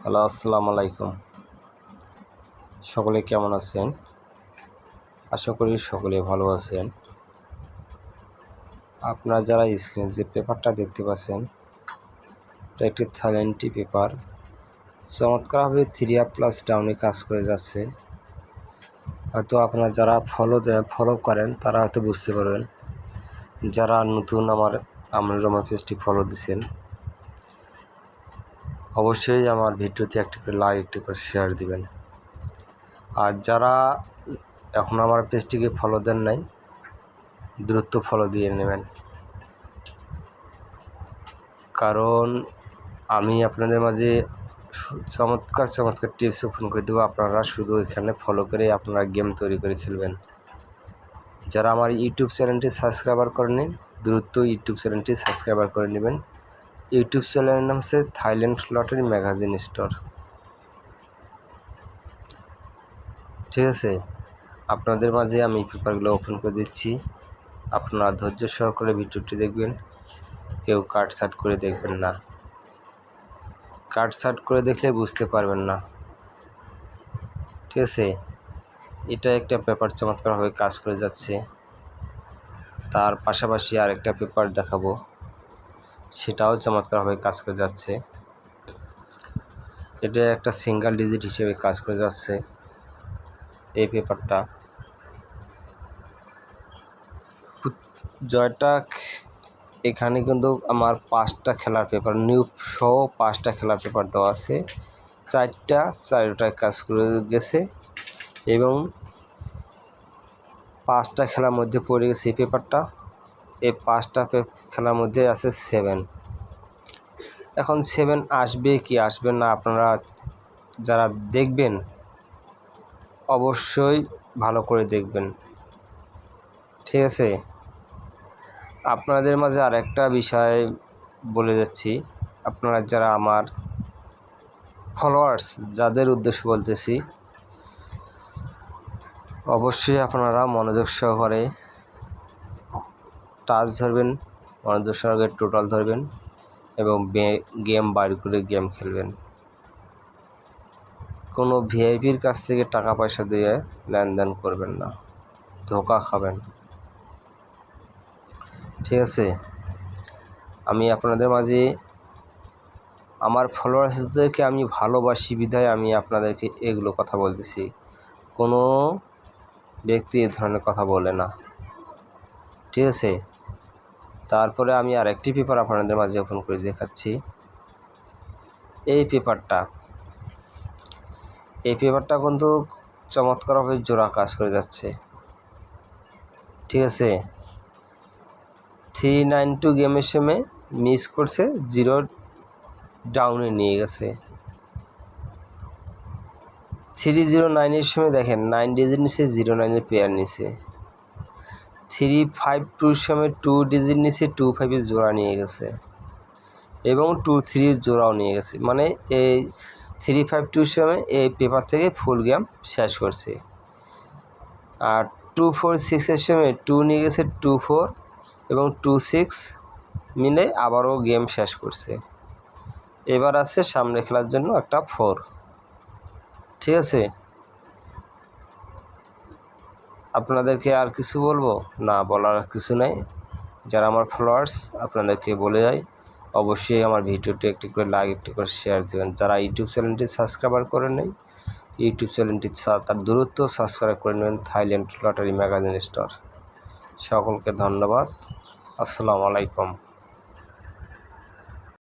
Hello, আসসালামু আলাইকুম। সকলে কেমন আছেন? আশা করি সকলে ভালো আছেন। আপনারা যারা স্ক্রিনে যে পেপারটা দেখতে পাচ্ছেন, এটা একটি থাইল্যান্ডি পেপার। চমৎকারভাবে 3++ ডাউনে কাজ করে যাচ্ছে। হয়তো আপনারা যারা ফলো করেন তারা হয়তো বুঝতে পারবেন। যারা নতুন আমার রমা পেজটি ফলো দিচ্ছেন, অবশ্যই আমার ভিডিওতে একটি করে লাইক, একটি করে শেয়ার দিবেন। আর যারা এখন আমার পেজটিকে ফলো দেন নাই, দ্রুত ফলো দিয়ে নেবেন, কারণ আমি আপনাদের মাঝে চমৎকার টিপস ওপেন করে দেবো। আপনারা শুধু এখানে ফলো করে আপনারা গেম তৈরি করে খেলবেন। যারা আমার ইউটিউব চ্যানেলটি সাবস্ক্রাইবার করেনি, দ্রুত ইউটিউব চ্যানেলটি সাবস্ক্রাইবার করে নেবেন। ইউটিউব চ্যানেলের নাম হচ্ছে থাইল্যান্ড লটারি ম্যাগাজিন স্টোর। ঠিক আছে, আপনাদের মাঝে আমি পেপারগুলো ওপেন করে দিচ্ছি। আপনারা ধৈর্য সহকারে ভিডিওটি দেখবেন, কেউ কাটছাট করে দেখবেন না। কাটছাট করে দেখলে বুঝতে পারবেন না। ঠিক আছে, এটা একটা পেপার চমৎকারভাবে কাজ করে যাচ্ছে। তার পাশাপাশি আরেকটা পেপার দেখাবো, সেটাও চমৎকারভাবে কাজ করে যাচ্ছে। এটা একটা সিঙ্গেল ডিজিট হিসেবে কাজ করে যাচ্ছে এই পেপারটা। জয়টা এখানে কিন্তু আমার 5টা খেলার পেপার নিউ সহ 5টা খেলার পেপার দেওয়া আছে। 4টায় কাজ করে গেছে এবং 5টা খেলার মধ্যে পড়ে গেছে এই পেপারটা। এই 5টা খেলার মধ্যে আছে 7। এখন 7 আসবে কি আসবে না, আপনারা যারা দেখবেন অবশ্যই ভালো করে দেখবেন। ঠিক আছে, আপনাদের মাঝে আরেকটা বিষয় বলে যাচ্ছি। আপনারা যারা আমার ফলোয়ার্স, যাদের উদ্দেশ্যে বলতেছি, অবশ্যই আপনারা মনোযোগ সহকারে টাচ ধরবেন, মনোযোগ সহকারে টোটাল ধরবেন এবং গেম বাইর করে গেম খেলবেন। কোনো ভিআইপির কাছ থেকে টাকা পয়সা দিয়ে লেনদেন করবেন না, ধোঁকা খাবেন। ঠিক আছে, আমি আপনাদের মাঝে আমার ফলোয়ার্সদেরকে আমি ভালোবাসি বিধায় আমি আপনাদেরকে এগুলো কথা বলতেছি। কোনো ব্যক্তি এ ধরনের কথা বলে না। ঠিক আছে, তারপরে আমি আরেকটি পেপার আপনাদের মাঝে ওপেন করে দেখাচ্ছি। এই পেপারটা কিন্তু চমৎকারভাবে জোড়া কাজ করে যাচ্ছে। ঠিক আছে, 392 গেমের সময় মিস করছে, 0 ডাউনে নিয়ে গেছে। 309-এর সময় দেখেন 9 ডিজিট নিচে, 09-এর পেয়ার নিচে। 352-র সময় 2 ডিজিট নিচে, 25-এর জোড়া নিয়ে গেছে এবং 23-এর জোড়াও নিয়ে গেছে। মানে এই 352-র সময় এই পেপার থেকে ফুল গেম শেষ করছে। আর 246-এর সময় 2 নিয়ে গেছে, 24 এবং 26 মিলে আবারও গেম শেষ করছে। এবার আছে সামনে খেলার জন্য একটা 4। ঠিক আছে, আপনাদেরকে আর কিছু বলবো না, বলার কিছু নাই। যারা আমার ফলোয়ার্স, আপনাদেরকে বলে যাই, অবশ্যই আমার ভিডিওটি একটি করে লাইক, একটি করে শেয়ার দেবেন। যারা ইউটিউব চ্যানেলটি সাবস্ক্রাইবার করে নেই, ইউটিউব চ্যানেলটি তার দ্রুত সাবস্ক্রাইব করে নেবেন, থাইল্যান্ড লটারি ম্যাগাজিন স্টোর। সকলকে ধন্যবাদ। আসসালামু আলাইকুম।